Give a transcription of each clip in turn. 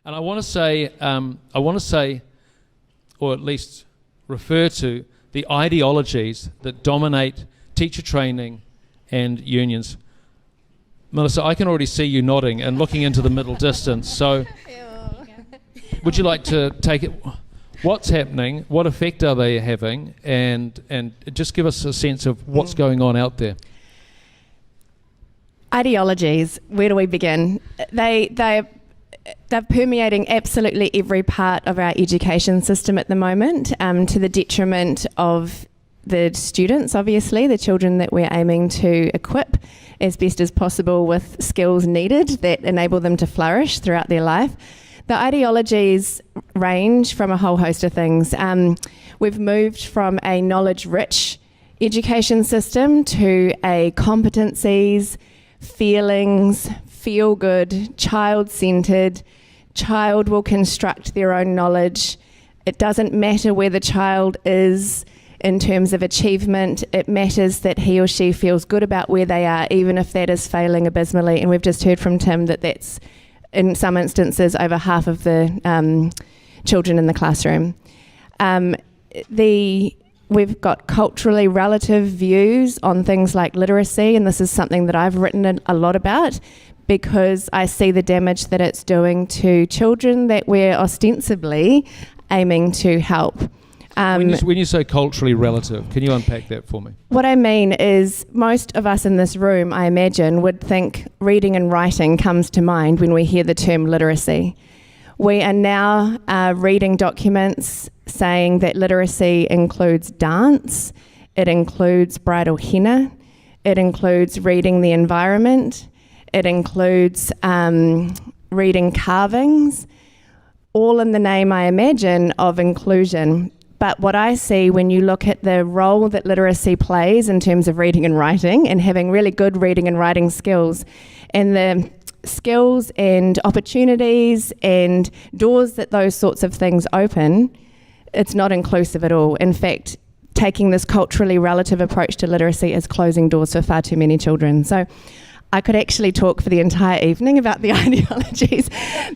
And I want to say, or at least refer to the ideologies that dominate teacher training and unions. Melissa, I can already see you nodding and looking into the middle distance. So would you like to take it? What's happening? What effect are they having? And just give us a sense of what's going on out there. Ideologies, where do we begin? They're permeating absolutely every part of our education system at the moment, to the detriment of the students, obviously, the children that we're aiming to equip as best as possible with skills needed that enable them to flourish throughout their life. The ideologies range from a whole host of things. We've moved from a knowledge-rich education system to a competencies, feelings, feel-good, child-centred. Child will construct their own knowledge. It doesn't matter where the child is in terms of achievement. It matters that he or she feels good about where they are, even if that is failing abysmally. And we've just heard from Tim that that's, in some instances, over half of the children in the classroom. We've got culturally relative views on things like literacy, and this is something that I've written a lot about because I see the damage that it's doing to children that we're ostensibly aiming to help. When you say culturally relative, can you unpack that for me? What I mean is most of us in this room, I imagine, would think reading and writing comes to mind when we hear the term literacy. We are now reading documents saying that literacy includes dance, it includes bridal henna, it includes reading the environment, it includes reading carvings, all in the name, I imagine, of inclusion. But what I see when you look at the role that literacy plays in terms of reading and writing and having really good reading and writing skills, and the skills and opportunities and doors that those sorts of things open, it's not inclusive at all. In fact, taking this culturally relative approach to literacy is closing doors for far too many children. So I could actually talk for the entire evening about the ideologies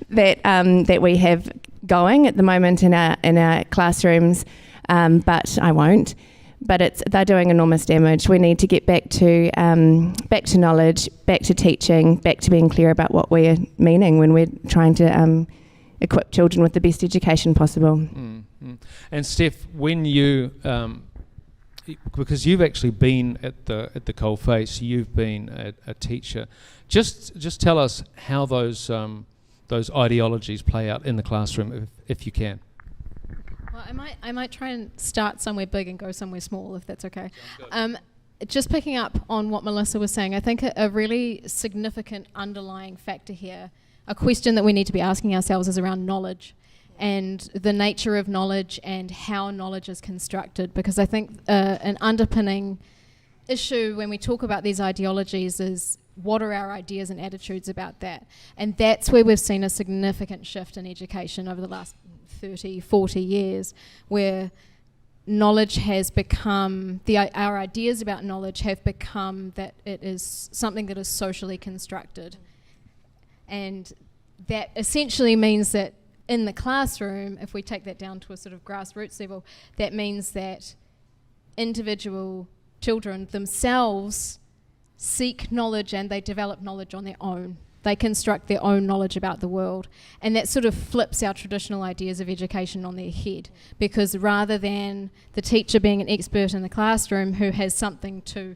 that we have going at the moment in our classrooms, but I won't. But they're doing enormous damage. We need to get back to knowledge, back to teaching, back to being clear about what we're meaning when we're trying to equip children with the best education possible. Mm-hmm. And Steph, when you because you've actually been at the coalface, you've been a teacher. Just tell us how those ideologies play out in the classroom, if you can. Well, I might try and start somewhere big and go somewhere small, if that's okay. Just picking up on what Melissa was saying, I think a really significant underlying factor here, a question that we need to be asking ourselves, is around knowledge and the nature of knowledge and how knowledge is constructed. Because I think an underpinning issue when we talk about these ideologies is what are our ideas and attitudes about that? And that's where we've seen a significant shift in education over the last 30, 40 years, where knowledge has become, our ideas about knowledge have become that it is something that is socially constructed. And that essentially means that in the classroom, if we take that down to a sort of grassroots level, that means that individual children themselves seek knowledge and they develop knowledge on their own. They construct their own knowledge about the world. And that sort of flips our traditional ideas of education on their head, because rather than the teacher being an expert in the classroom who has something to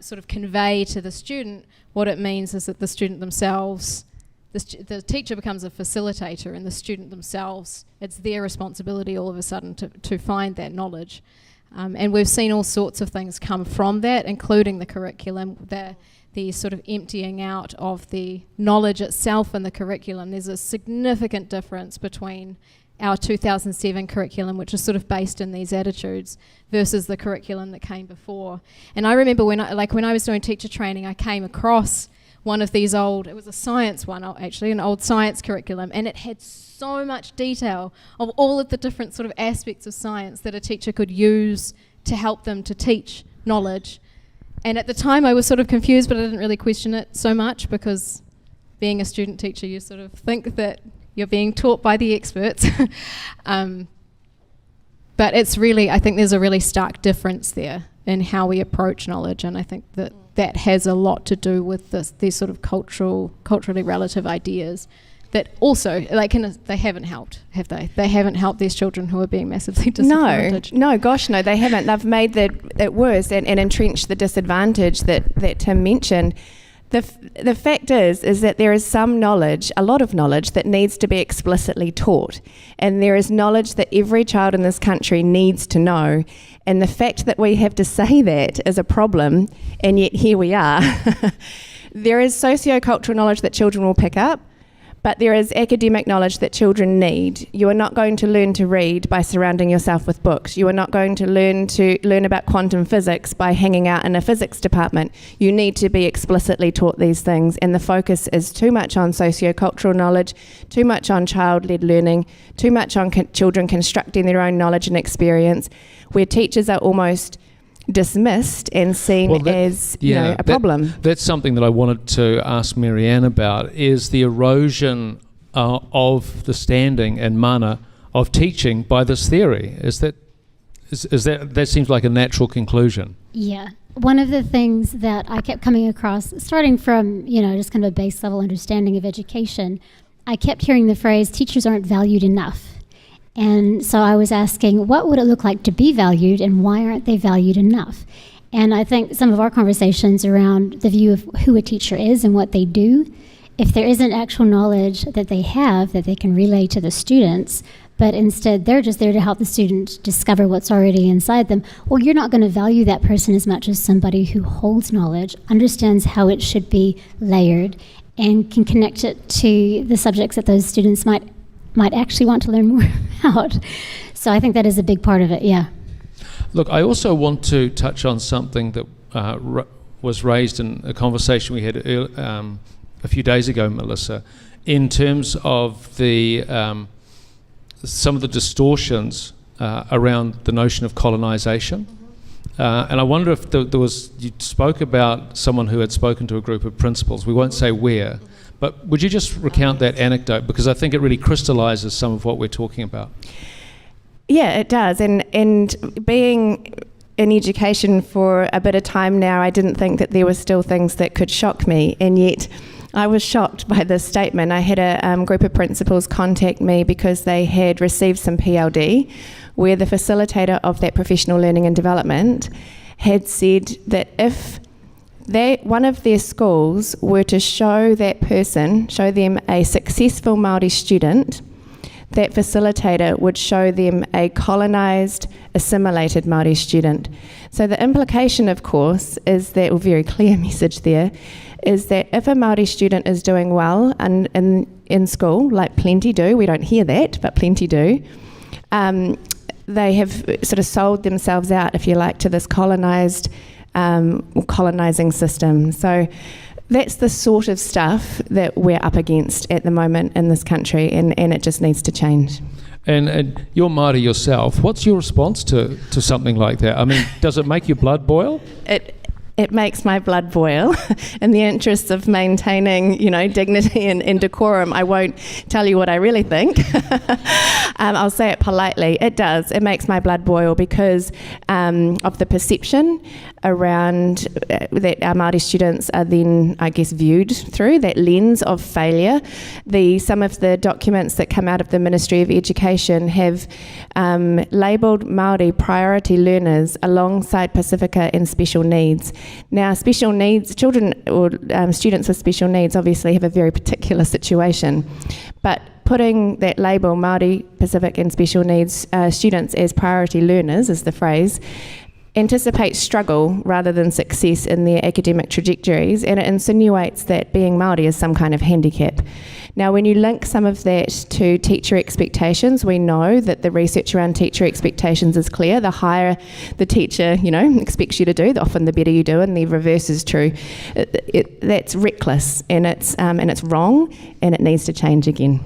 sort of convey to the student, what it means is that the student themselves, the teacher becomes a facilitator, and the student themselves, it's their responsibility all of a sudden to find that knowledge. And we've seen all sorts of things come from that, including the curriculum, the sort of emptying out of the knowledge itself in the curriculum. There's a significant difference between our 2007 curriculum, which is sort of based in these attitudes, versus the curriculum that came before. And I remember when I was doing teacher training, I came across one of these it was a science one actually, an old science curriculum, and it had so much detail of all of the different sort of aspects of science that a teacher could use to help them to teach knowledge. And at the time I was sort of confused, but I didn't really question it so much, because being a student teacher, you sort of think that You're being taught by the experts. But it's really, I think there's a really stark difference there in how we approach knowledge, and I think that has a lot to do with these sort of culturally relative ideas that also, they haven't helped, have they? They haven't helped these children who are being massively disadvantaged. No, gosh, no, they haven't. They've made it worse and entrenched the disadvantage that Tim mentioned. The fact is that there is some knowledge, a lot of knowledge, that needs to be explicitly taught. And there is knowledge that every child in this country needs to know. And the fact that we have to say that is a problem, and yet here we are. There is socio-cultural knowledge that children will pick up, but there is academic knowledge that children need. You are not going to learn to read by surrounding yourself with books. You are not going to learn about quantum physics by hanging out in a physics department. You need to be explicitly taught these things, and the focus is too much on socio-cultural knowledge, too much on child-led learning, too much on children constructing their own knowledge and experience, where teachers are almost dismissed and seen as a problem. That's something that I wanted to ask Marianne about, is the erosion of the standing and mana of teaching by this theory. Is that seems like a natural conclusion? Yeah. One of the things that I kept coming across, starting from, just kind of a base level understanding of education, I kept hearing the phrase, teachers aren't valued enough. And so I was asking, what would it look like to be valued, and why aren't they valued enough? And I think some of our conversations around the view of who a teacher is and what they do, if there isn't actual knowledge that they have that they can relay to the students, but instead they're just there to help the student discover what's already inside them, well, you're not going to value that person as much as somebody who holds knowledge, understands how it should be layered, and can connect it to the subjects that those students might actually want to learn more about. So I think that is a big part of it, yeah. Look, I also want to touch on something that was raised in a conversation we had a few days ago, Melissa, in terms of the some of the distortions around the notion of colonisation. And I wonder if you spoke about someone who had spoken to a group of principals. We won't say where. But would you just recount that anecdote, because I think it really crystallises some of what we're talking about. Yeah, it does. And being in education for a bit of time now, I didn't think that there were still things that could shock me, and yet I was shocked by this statement. I had a group of principals contact me because they had received some PLD, where the facilitator of that professional learning and development had said that if one of their schools were to show them a successful Māori student, that facilitator would show them a colonised, assimilated Māori student. So the implication, of course, is that, a very clear message there, is that if a Māori student is doing well in school, like plenty do, we don't hear that, but plenty do, they have sort of sold themselves out, if you like, to this colonised colonising system. So that's the sort of stuff that we're up against at the moment in this country, and it just needs to change. And you're Māori yourself. What's your response to something like that? I mean, does it make your blood boil? It makes my blood boil. In the interests of maintaining, dignity and decorum, I won't tell you what I really think. I'll say it politely. It does. It makes my blood boil because of the perception around that our Māori students are then, I guess, viewed through that lens of failure. Some of the documents that come out of the Ministry of Education have labelled Māori priority learners alongside Pacifica and special needs. Now, special needs, children or students with special needs obviously have a very particular situation, but putting that label, Māori, Pacific and special needs students as priority learners, is the phrase, anticipates struggle rather than success in their academic trajectories, and it insinuates that being Māori is some kind of handicap. Now, when you link some of that to teacher expectations, we know that the research around teacher expectations is clear. The higher the teacher, expects you to do, often the better you do, and the reverse is true. That's reckless, and it's wrong, and it needs to change again.